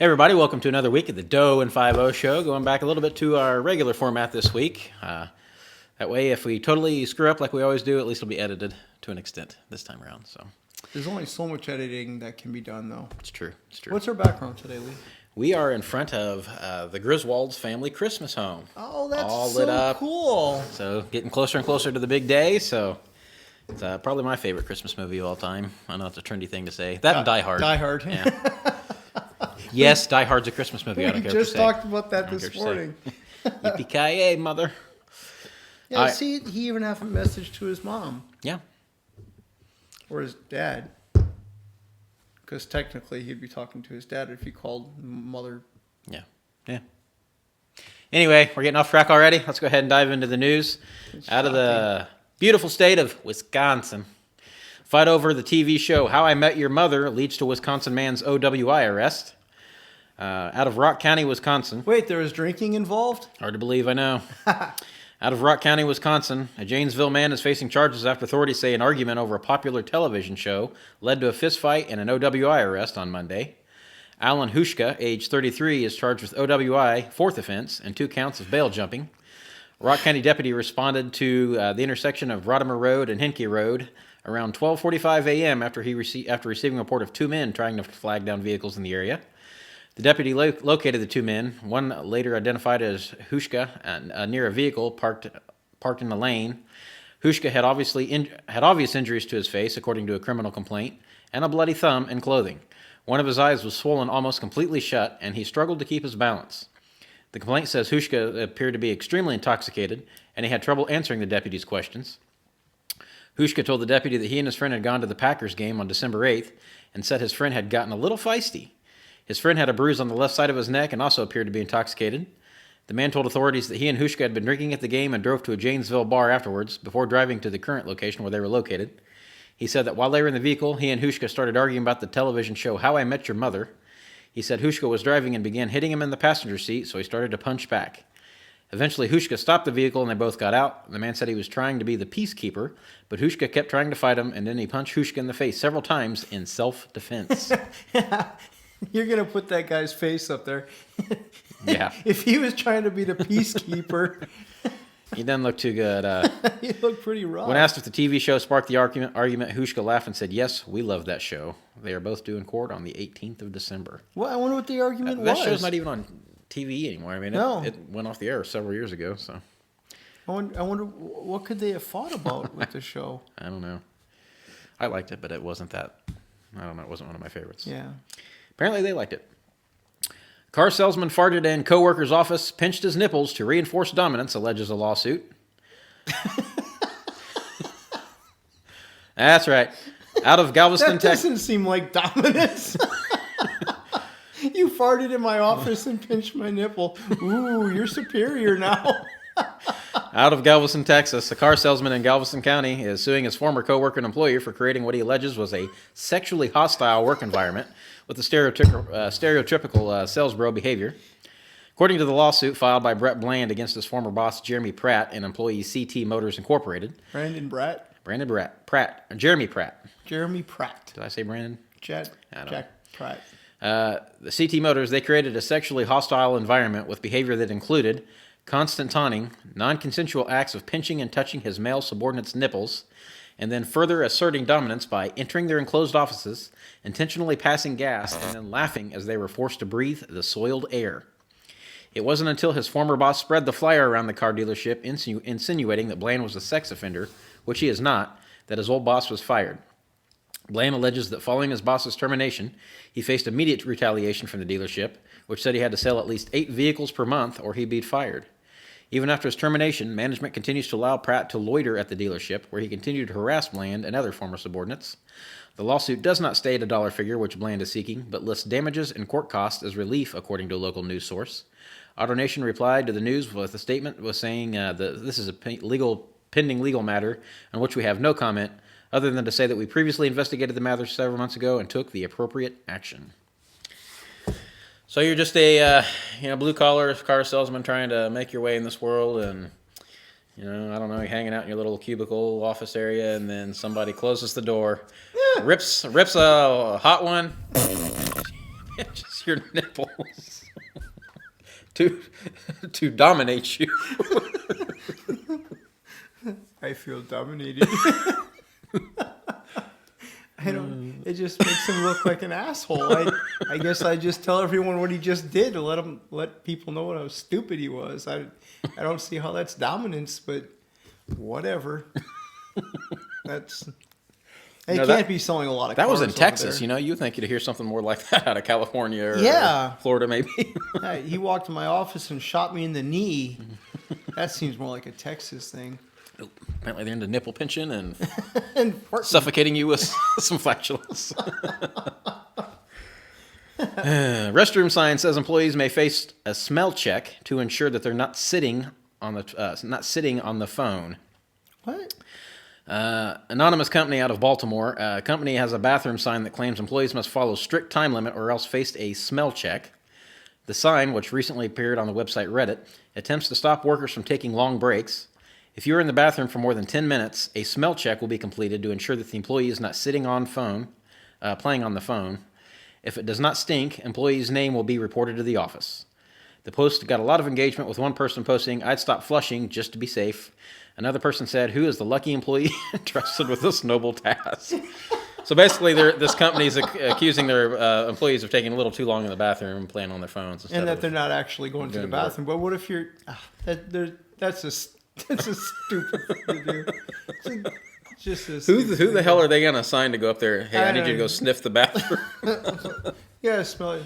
Hey everybody, welcome to another week of the Doe and 50 show. Going back a little bit to our regular format this week. That way, if we totally screw up like we always do, at least it'll be edited to an extent this time around. So there's only so much editing that can be done, though. it's true. It's true. What's our background today, Lee? We are in front of the Griswold's family Christmas home. Oh, that's all so lit up. Cool. So getting closer and closer to the big day. So it's probably my favorite Christmas movie of all time. I know it's a trendy thing to say. That and Die Hard. Die Hard. Yeah. Yes, Die Hard's a Christmas movie. I don't care what you just say. talked about that this morning. Yippee-ki-yay, mother. Yeah, see, he even have a message to his mom. Yeah. Or his dad. Because technically he'd be talking to his dad if he called mother. Yeah. Yeah. Anyway, we're getting off track already. Let's go ahead and dive into the news. Out of the beautiful state of Wisconsin. Fight over the TV show How I Met Your Mother leads to Wisconsin man's OWI arrest. Out of Rock County, Wisconsin. Wait, there was drinking involved? Hard to believe, I know. Out of Rock County, Wisconsin, a Janesville man is facing charges after authorities say an argument over a popular television show led to a fistfight and an OWI arrest on Monday. Alan Hushka, age 33, is charged with OWI, fourth offense, and 2 counts of bail jumping. Rock County deputy responded to the intersection of Rodimer Road and Henke Road around 12:45 a.m. after receiving a report of 2 men trying to flag down vehicles in the area. The deputy located the 2 men, one later identified as Hushka, near a vehicle parked in the lane. Hushka had obvious injuries to his face, according to a criminal complaint, and a bloody thumb and clothing. One of his eyes was swollen almost completely shut, and he struggled to keep his balance. The complaint says Hushka appeared to be extremely intoxicated, and he had trouble answering the deputy's questions. Hushka told the deputy that he and his friend had gone to the Packers game on December 8th, and said his friend had gotten a little feisty. His friend had a bruise on the left side of his neck and also appeared to be intoxicated. The man told authorities that he and Hushka had been drinking at the game and drove to a Janesville bar afterwards, before driving to the current location where they were located. He said that while they were in the vehicle, he and Hushka started arguing about the television show How I Met Your Mother. He said Hushka was driving and began hitting him in the passenger seat, so he started to punch back. Eventually, Hushka stopped the vehicle and they both got out. The man said he was trying to be the peacekeeper, but Hushka kept trying to fight him, and then he punched Hushka in the face several times in self-defense. You're going to put that guy's face up there. Yeah. If he was trying to be the peacekeeper. He doesn't look too good. He looked pretty rough. When asked if the TV show sparked the argument, Hushka laughed and said, "Yes, we love that show." They are both due in court on the 18th of December. Well, I wonder what the argument was. That show's not even on TV anymore. I mean, No. it went off the air several years ago, so. I wonder what could they have fought about with the show. I don't know. I liked it, but it wasn't that. I don't know. It wasn't one of my favorites. Yeah. Apparently, they liked it. Car salesman farted in coworker's office, pinched his nipples to reinforce dominance, alleges a lawsuit. That's right. Out of Galveston, That Texas. doesn't seem like dominance. You farted in my office and pinched my nipple. Ooh, you're superior now. Out of Galveston, Texas, a car salesman in Galveston County is suing his former coworker and employer for creating what he alleges was a sexually hostile work environment with a stereotypical sales bro behavior. According to the lawsuit filed by Brett Bland against his former boss Jeremy Pratt and employee CT Motors Incorporated. Jeremy Pratt. Jeremy Pratt. Did I say Brandon? Jack Pratt. The CT Motors, they created a sexually hostile environment with behavior that included constant taunting, non-consensual acts of pinching and touching his male subordinates' nipples, and then further asserting dominance by entering their enclosed offices, intentionally passing gas, and then laughing as they were forced to breathe the soiled air. It wasn't until his former boss spread the flyer around the car dealership insinuating that Bland was a sex offender, which he is not, that his old boss was fired. Bland alleges that following his boss's termination, he faced immediate retaliation from the dealership, which said he had to sell at least 8 vehicles per month or he'd be fired. Even after his termination, management continues to allow Pratt to loiter at the dealership, where he continued to harass Bland and other former subordinates. The lawsuit does not state a dollar figure which Bland is seeking, but lists damages and court costs as relief, according to a local news source. AutoNation replied to the news with a statement saying that this is a pending legal matter on which we have no comment, other than to say that we previously investigated the matter several months ago and took the appropriate action. So you're just a blue-collar car salesman trying to make your way in this world, and I don't know, you're hanging out in your little cubicle office area, and then somebody closes the door, rips a hot one, your nipples to dominate you. I feel dominated. I don't. It just makes him look like an asshole. I guess I just tell everyone what he just did to let people know how stupid he was. I don't see how that's dominance, but whatever. That's. He can't be selling a lot of. That was in cars Texas, over there. You think you'd hear something more like that out of California or Florida, maybe. Yeah, he walked to my office and shot me in the knee. That seems more like a Texas thing. Apparently they're into nipple pinching and And suffocating you with some flatulence. Restroom sign says employees may face a smell check to ensure that they're not sitting on the phone. What? Anonymous company out of Baltimore. Company has a bathroom sign that claims employees must follow strict time limit or else face a smell check. The sign, which recently appeared on the website Reddit, attempts to stop workers from taking long breaks. If you're in the bathroom for more than 10 minutes, a smell check will be completed to ensure that the employee is not sitting on playing on the phone. If it does not stink, employee's name will be reported to the office. The post got a lot of engagement, with one person posting, "I'd stop flushing just to be safe." Another person said, "Who is the lucky employee entrusted with this noble task?" So basically, this company's accusing their employees of taking a little too long in the bathroom and playing on their phones. And that they're not actually going to the bathroom. But what if you're... That's a stupid thing to do. Who the hell are they going to assign to go up there? Hey, I need you to go sniff the bathroom. Yeah, smell it.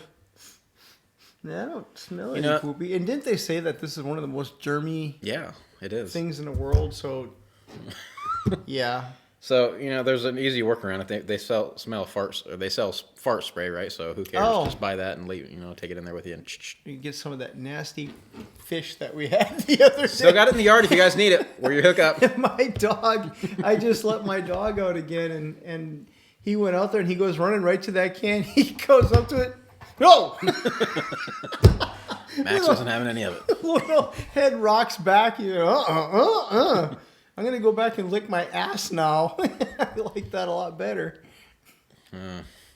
Yeah, I don't smell any poopy. And didn't they say that this is one of the most germy it is. things in the world? So, yeah. So, there's an easy workaround. They sell farts, or they sell fart spray, right? So who cares? Just buy that and leave, take it in there with you. And you can get some of that nasty fish that we had the other day. Still got it in the yard if you guys need it. Where you hook up. My dog, I just let my dog out again, and he went out there and he goes running right to that can. He goes up to it. No! Max wasn't having any of it. Little head rocks back. I'm going to go back and lick my ass now. I like that a lot better.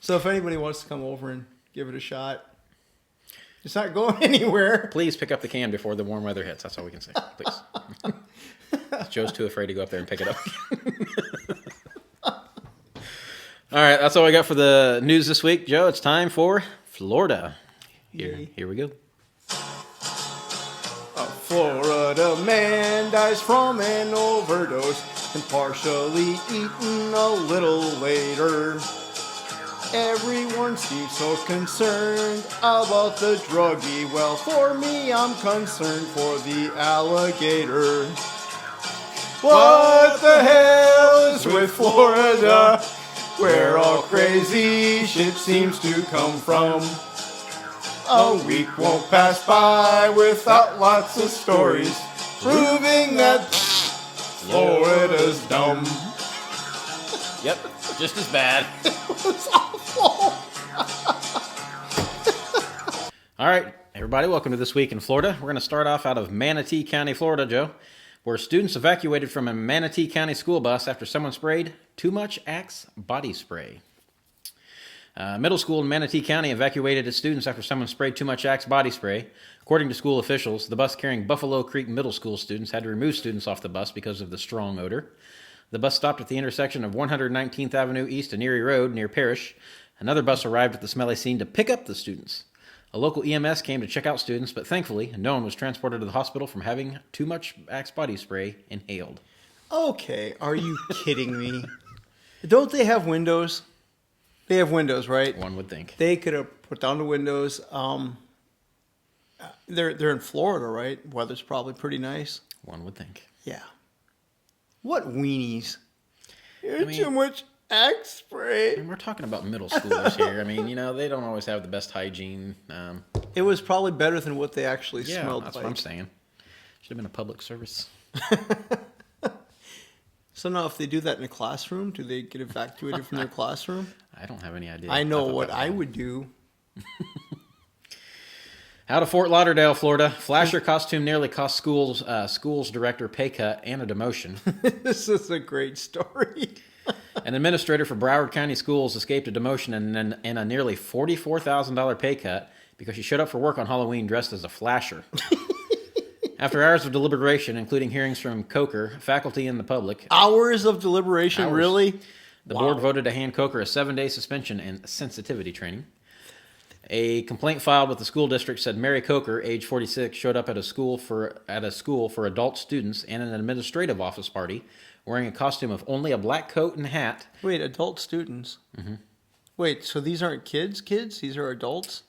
So if anybody wants to come over and give it a shot, it's not going anywhere. Please pick up the can before the warm weather hits. That's all we can say. Please. Joe's too afraid to go up there and pick it up. All right, that's all I got for the news this week. Joe, it's time for Florida. Here we go. A Florida man dies from an overdose and partially eaten a little later. Everyone seems so concerned about the druggie. Well, for me, I'm concerned for the alligator. What the hell is with Florida, where all crazy shit seems to come from? A week won't pass by without lots of stories proving that Florida's dumb. Yep, just as bad. It was awful. All right, everybody, welcome to This Week in Florida. We're going to start off out of Manatee County, Florida, Joe, where students evacuated from a Manatee County school bus after someone sprayed too much Axe body spray. Middle school in Manatee County evacuated its students after someone sprayed too much Axe body spray. According to school officials, the bus carrying Buffalo Creek Middle School students had to remove students off the bus because of the strong odor. The bus stopped at the intersection of 119th Avenue East and Erie Road near Parrish. Another bus arrived at the smelly scene to pick up the students. A local EMS came to check out students, but thankfully, no one was transported to the hospital from having too much Axe body spray inhaled. Okay, are you kidding me? Don't they have windows? They have windows, right? One would think. They could have put down the windows. They're in Florida, right? Weather's probably pretty nice. One would think. Yeah. What weenies? Too much Axe spray. And we're talking about middle schoolers here. I mean, they don't always have the best hygiene. It was probably better than what they actually smelled like. That's what I'm saying. Should have been a public service. So now if they do that in a classroom, do they get evacuated from their classroom? I don't have any idea. I know what I would do. Out of Fort Lauderdale, Florida, Flasher costume nearly cost schools director pay cut and a demotion. This is a great story. An administrator for Broward County Schools escaped a demotion and a nearly $44,000 pay cut because she showed up for work on Halloween dressed as a flasher. After hours of deliberation, including hearings from Coker, faculty, and the public. Hours of deliberation, Hours. really? The board voted to hand Coker a 7-day suspension and sensitivity training. A complaint filed with the school district said Mary Coker, age 46, showed up at a school for adult students and an administrative office party wearing a costume of only a black coat and hat. Wait, adult students? Mm-hmm. Wait, so these aren't kids? These are adults?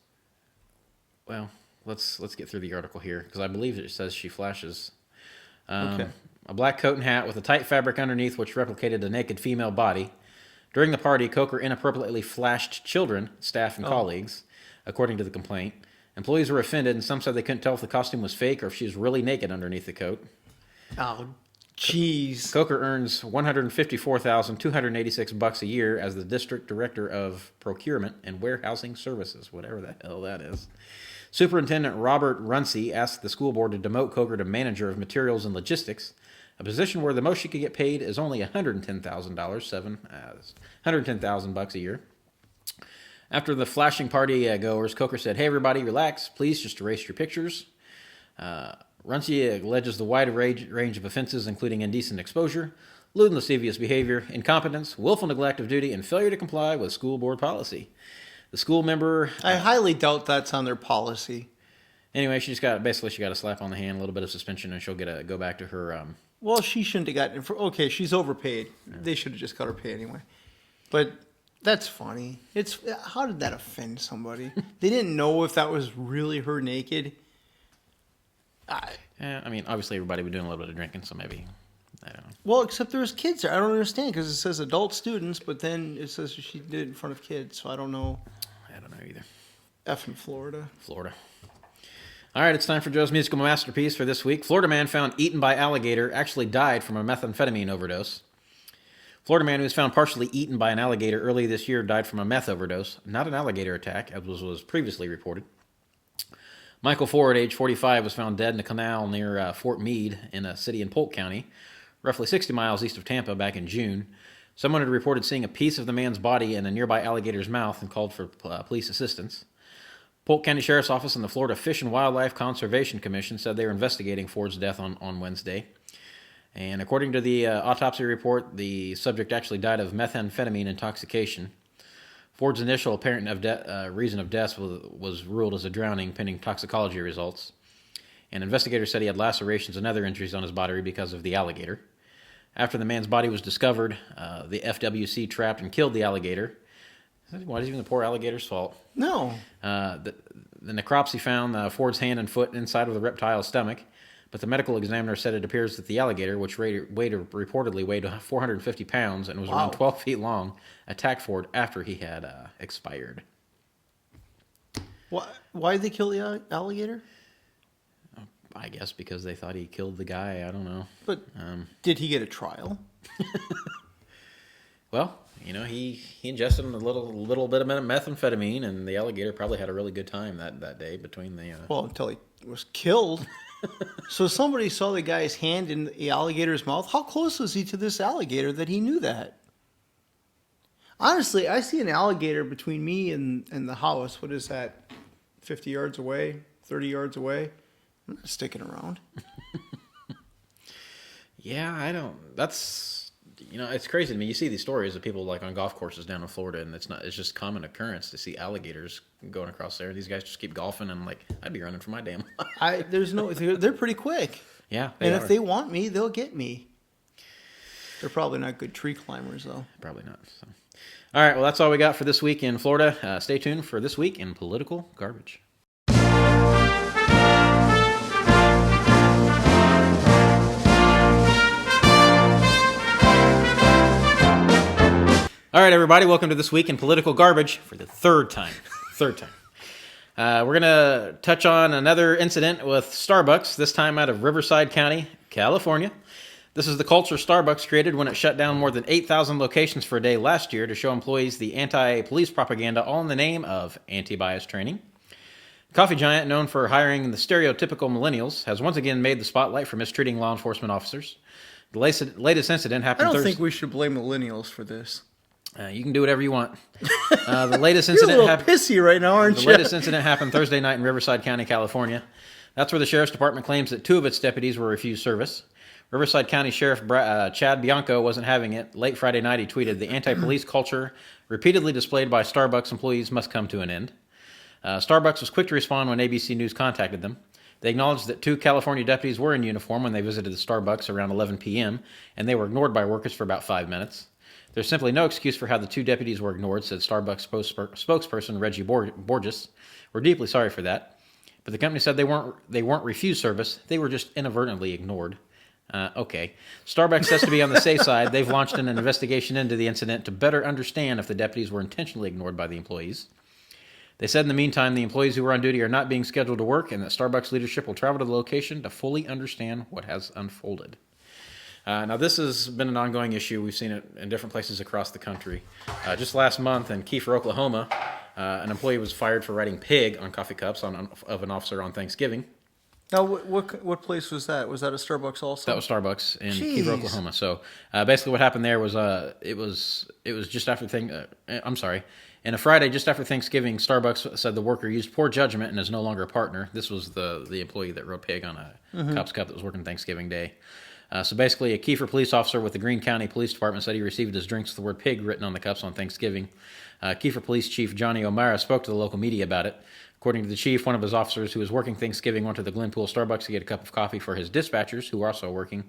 Well, let's get through the article here because I believe it says she flashes. Okay. A black coat and hat with a tight fabric underneath which replicated a naked female body. During the party, Coker inappropriately flashed children, staff, and colleagues, according to the complaint. Employees were offended, and some said they couldn't tell if the costume was fake or if she was really naked underneath the coat. Oh, jeez. Coker earns $154,286 a year as the district director of procurement and warehousing services, whatever the hell that is. Superintendent Robert Runcie asked the school board to demote Coker to manager of materials and logistics, a position where the most she could get paid is only $110,000 a year. After the flashing party goers, Coker said, "Hey, everybody, relax. Please just erase your pictures." Runcie alleges the wide range of offenses, including indecent exposure, lewd and lascivious behavior, incompetence, willful neglect of duty, and failure to comply with school board policy. The school member... I highly doubt that's on their policy. Anyway, she got a slap on the hand, a little bit of suspension, and she'll go back to her... Well, she shouldn't have gotten... Okay, she's overpaid. Yeah. They should have just cut her pay anyway. But that's funny. How did that offend somebody? They didn't know if that was really her naked. I mean, obviously everybody was doing a little bit of drinking, so maybe... I don't know. Well, except there's kids there. I don't understand because it says adult students, but then it says she did it in front of kids, so I don't know. I don't know either. F in Florida. All right, it's time for Joe's musical masterpiece for this week. Florida man found eaten by alligator actually died from a methamphetamine overdose. Florida man who was found partially eaten by an alligator early this year died from a meth overdose, not an alligator attack, as was previously reported. Michael Ford, age 45, was found dead in a canal near Fort Meade in a city in Polk County, roughly 60 miles east of Tampa, back in June. Someone had reported seeing a piece of the man's body in a nearby alligator's mouth and called for police assistance. Polk County Sheriff's Office and the Florida Fish and Wildlife Conservation Commission said they were investigating Ford's death on Wednesday. And according to the autopsy report, the subject actually died of methamphetamine intoxication. Ford's initial apparent reason of death was ruled as a drowning pending toxicology results. And investigators said he had lacerations and other injuries on his body because of the alligator. After the man's body was discovered, the FWC trapped and killed the alligator. Why is even the poor alligator's fault? No. The necropsy found Ford's hand and foot inside of the reptile's stomach, but the medical examiner said it appears that the alligator, which reportedly weighed 450 pounds and was around 12 feet long, attacked Ford after he had expired. Why did they kill the alligator? I guess because they thought he killed the guy. I don't know. But did he get a trial? Well, he ingested a little bit of methamphetamine, and the alligator probably had a really good time that day between the... Well, until he was killed. So somebody saw the guy's hand in the alligator's mouth. How close was he to this alligator that he knew that? Honestly, I see an alligator between me and the house. What is that? 50 yards away? 30 yards away? I'm not sticking around. Yeah, I don't... That's... it's crazy to me. You see these stories of people like on golf courses down in Florida, and it's just common occurrence to see alligators going across there. These guys just keep golfing, and I'd be running for my damn life. They're pretty quick. Yeah, if they want me, they'll get me. They're probably not good tree climbers, though. Probably not. So. All right, well, that's all we got for this week in Florida. Stay tuned for This Week in Political Garbage. All right, everybody, welcome to This Week in Political Garbage for the third time. We're going to touch on another incident with Starbucks, this time out of Riverside County, California. This is the culture Starbucks created when it shut down more than 8,000 locations for a day last year to show employees the anti-police propaganda, all in the name of anti-bias training. The coffee giant, known for hiring the stereotypical millennials, has once again made the spotlight for mistreating law enforcement officers. The latest incident I happened don't Thursday. think we should blame millennials for this. You can do whatever you want. The latest You're a incident little happened. pissy right now, aren't The you? latest incident happened Thursday night in Riverside County, California. That's where the sheriff's department claims that 2 of its deputies were refused service. Riverside County Sheriff Chad Bianco wasn't having it. Late Friday night, he tweeted, "The anti-police culture repeatedly displayed by Starbucks employees must come to an end." Starbucks was quick to respond when ABC News contacted them. They acknowledged that 2 California deputies were in uniform when they visited the Starbucks around 11 p.m., and they were ignored by workers for about 5 minutes. There's simply no excuse for how the 2 deputies were ignored, said Starbucks spokesperson Reggie Borges. "We're deeply sorry for that. But the company said they weren't refused service. They were just inadvertently ignored." Okay. Starbucks says to be on the safe side. They've launched an investigation into the incident to better understand if the deputies were intentionally ignored by the employees. They said in the meantime, the employees who were on duty are not being scheduled to work, and that Starbucks leadership will travel to the location to fully understand what has unfolded. Now, this has been an ongoing issue. We've seen it in different places across the country. Just last month in Kiefer, Oklahoma, an employee was fired for writing "pig" on coffee cups of an officer on Thanksgiving. Now, what place was that? Was that a Starbucks also? That was Starbucks in Jeez. Kiefer, Oklahoma. So basically, what happened there was it was just after in a Friday just after Thanksgiving, Starbucks said the worker used poor judgment and is no longer a partner. This was the employee that wrote "pig" on a cop's cup that was working Thanksgiving Day. So basically, a Kiefer police officer with the Greene County Police Department said he received his drinks with the word "pig" written on the cups on Thanksgiving. Kiefer Police Chief Johnny O'Mara spoke to the local media about it. According to the chief, one of his officers who was working Thanksgiving went to the Glenpool Starbucks to get a cup of coffee for his dispatchers, who were also working.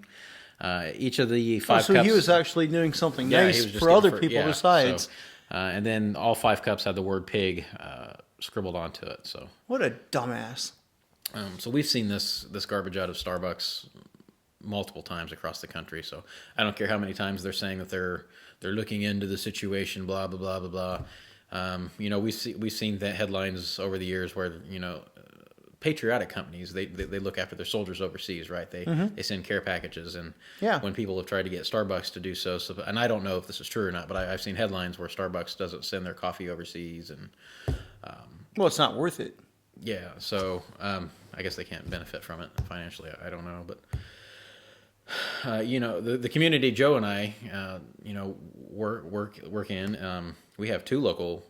Each of the 5 so cups... he was actually doing something Yeah, he nice was just for getting other people besides. So, and then all 5 cups had the word "pig" scribbled onto it. So What a dumbass. so we've seen this garbage out of Starbucks multiple times across the country. So I don't care how many times they're saying that they're looking into the situation, blah blah blah blah blah. We've seen that headlines over the years where patriotic companies they look after their soldiers overseas, right? They send care packages, and when people have tried to get Starbucks to do so, and I don't know if this is true or not, but I've seen headlines where Starbucks doesn't send their coffee overseas, and Well, it's not worth it. yeah, so I guess they can't benefit from it financially. I don't know, but the community Joe and I, work in. We have 2 local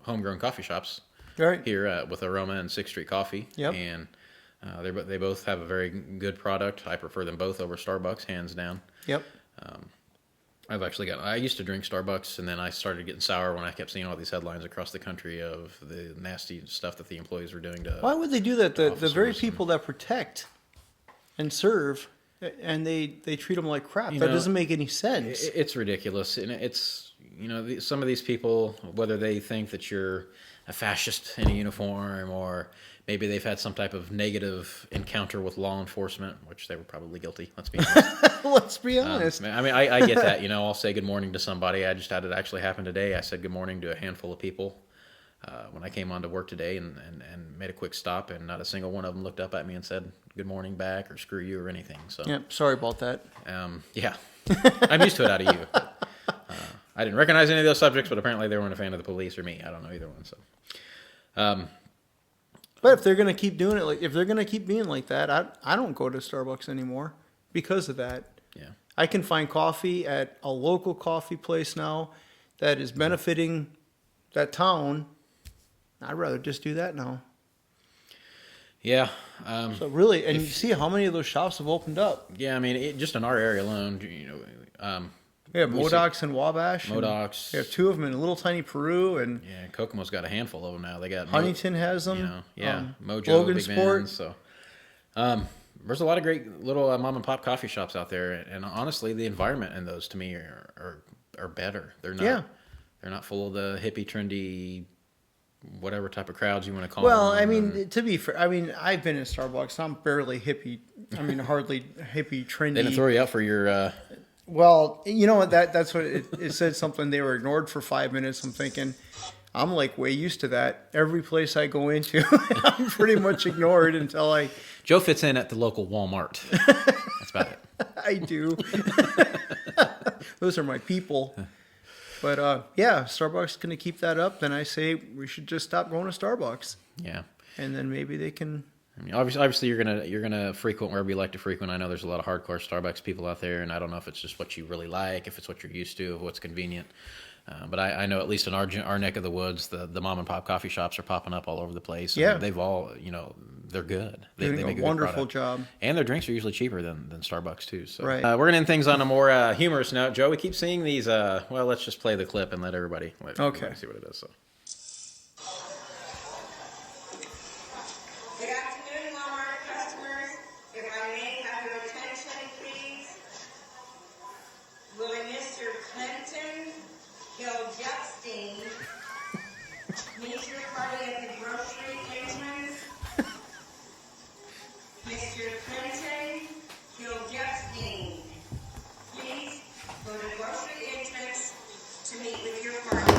homegrown coffee shops here with Aroma and 6th Street Coffee. Yep. And they both have a very good product. I prefer them both over Starbucks, hands down. Yep. I used to drink Starbucks, and then I started getting sour when I kept seeing all these headlines across the country of the nasty stuff that the employees were doing to. Why would they do that? The very officers people that protect and serve, and they treat them like crap. That doesn't make any sense. It's ridiculous, and it's some of these people, whether they think that you're a fascist in a uniform, or maybe they've had some type of negative encounter with law enforcement, which they were probably guilty. Let's be honest. Let's be honest. I get that. I'll say good morning to somebody. I just had it actually happen today. I said good morning to a handful of people when I came on to work today, and made a quick stop, and not a single one of them looked up at me and said good morning back or screw you or anything. So Sorry about that. Yeah, I'm used to it out of you. I didn't recognize any of those subjects, but apparently they weren't a fan of the police or me. I don't know either one. So, but if they're gonna keep doing it, if they're gonna keep being like that, I don't go to Starbucks anymore because of that. Yeah, I can find coffee at a local coffee place now that is benefiting that town. I'd rather just do that now. Yeah. So really, and you see how many of those shops have opened up. Yeah, just in our area alone, We have Modocs and Wabash. Modocs. We have 2 of them in Little Tiny Peru, and Yeah, Kokomo's got a handful of them now. They got Huntington has them. Mojo, Logan Big Sport. Ben's, so, there's a lot of great little mom and pop coffee shops out there, and honestly, the environment in those to me are better. They're not. They're not full of the hippie, trendy, whatever type of crowds you want to call them. Well, to be fair, I've been in Starbucks. I'm barely hippie. Hardly hippie, trendy. They didn't throw you out for your. Well, you know what? That's what it said. Something they were ignored for 5 minutes. I'm thinking, I'm like way used to that. Every place I go into, I'm pretty much ignored until I. Joe fits in at the local Walmart. That's about it. I do. Those are my people. But Starbucks going to keep that up. Then I say we should just stop going to Starbucks. Yeah. And then maybe they can I mean, obviously you're gonna frequent wherever you like to frequent. I know there's a lot of hardcore Starbucks people out there, and I don't know if it's just what you really like, if it's what you're used to, if what's convenient. But I know at least in our neck of the woods, the mom and pop coffee shops are popping up all over the place. Yeah, they've all they're good. They doing make a good wonderful product. job, and their drinks are usually cheaper than Starbucks too. So right. We're gonna end things on a more humorous note. Joe, we keep seeing these. Well, let's just play the clip and let everybody see what it is. So. Good afternoon, Walmart customers. If I may have your attention, please. Will Mr. Clinton kill Epstein meet your party at the grocery entrance? Mr. Clinton kill Epstein. Please go to the grocery entrance to meet with your party.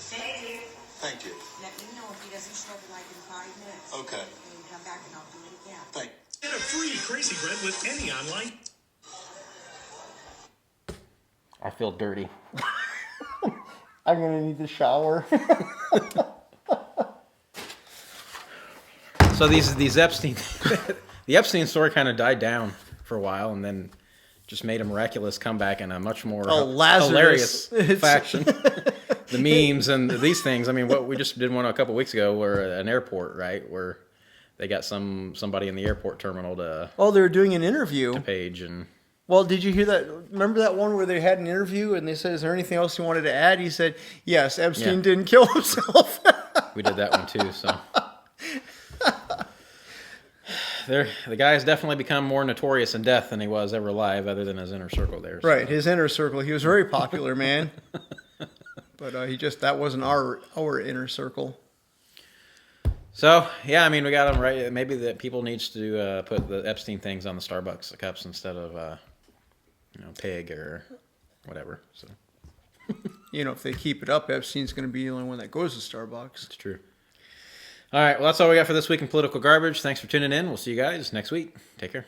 Thank you. Thank you. Let me know if he doesn't show up like in 5 minutes. Okay. And come back and I'll do it again. Thank Get a free Crazy Bread with any online. I feel dirty. I'm gonna need to shower. So these Epstein, the Epstein story kind of died down for a while, and then just made a miraculous comeback in a much more hilarious fashion. The memes and these things. I mean, what we just did one a couple weeks ago, were an airport, right, where they got somebody in the airport terminal to They were doing an interview. page and. Well, did you hear that? Remember that one where they had an interview and they said, "Is there anything else you wanted to add?" He said, "Yes, Epstein didn't kill himself." We did that one too. So. The guy has definitely become more notorious in death than he was ever alive, other than his inner circle there. So. Right, his inner circle. He was very popular, man. But that wasn't our inner circle. So yeah, I mean, we got him right. Maybe that people needs to put the Epstein things on the Starbucks cups instead of pig or whatever. So If they keep it up, Epstein's going to be the only one that goes to Starbucks. it's true. All right, well, that's all we got for this week in political garbage. Thanks for tuning in. We'll see you guys next week. Take care.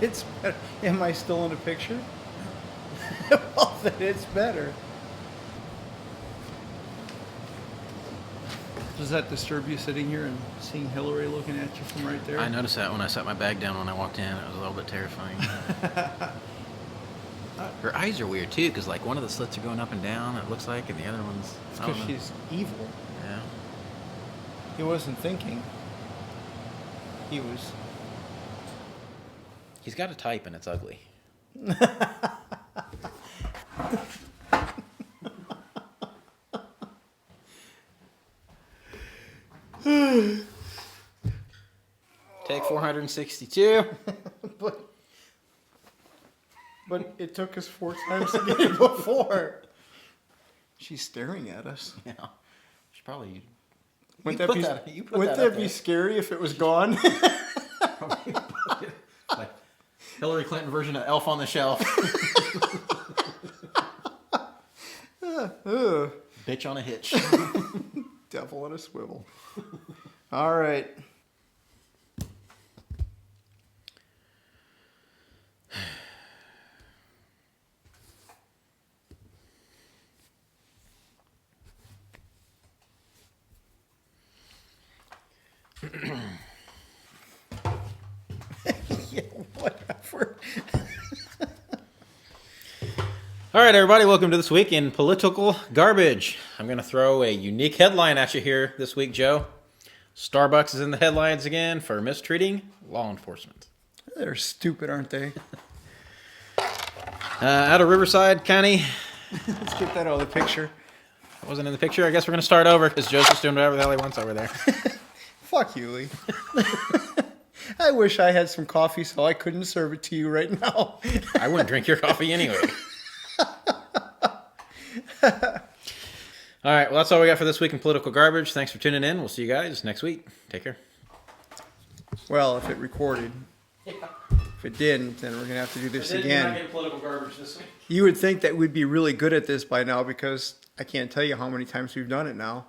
It's better. Am I still in the picture? Well, then it's better. Does that disturb you sitting here and seeing Hillary looking at you from right there? I noticed that when I set my bag down when I walked in. It was a little bit terrifying. Her eyes are weird too, because like one of the slits are going up and down. It looks like, and the other one's. It's because she's evil. Yeah. He wasn't thinking. He was. He's got a type, and it's ugly. Take 462. But it took us 4 times to get it before. She's staring at us. Yeah. Should probably. Wouldn't You that put be, that- you put wouldn't that up that be there. scary if it was gone? Like Hillary Clinton version of Elf on the Shelf. Bitch on a hitch. Devil on a swivel. All right. Yeah, whatever. All right, everybody, welcome to This Week in Political Garbage. I'm going to throw a unique headline at you here this week, Joe. Starbucks is in the headlines again for mistreating law enforcement. They're stupid, aren't they? Out of Riverside County. Let's get that out of the picture. I wasn't in the picture. I guess we're going to start over because Joe's just doing whatever the hell he wants over there. Fuck you, Lee. I wish I had some coffee so I couldn't serve it to you right now. I wouldn't drink your coffee anyway. All right, well, that's all we got for This Week in Political Garbage. Thanks for tuning in. We'll see you guys next week. Take care. Well, if it recorded. If it didn't, then we're going to have to do this again. Political garbage this week. You would think that we'd be really good at this by now because I can't tell you how many times we've done it now.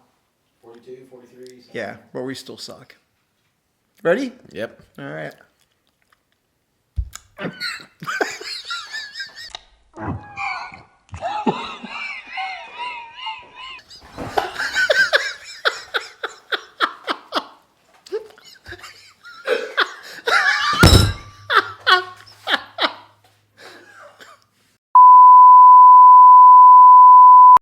42, 43. Something. Yeah, but we still suck. Ready? Yep. All right.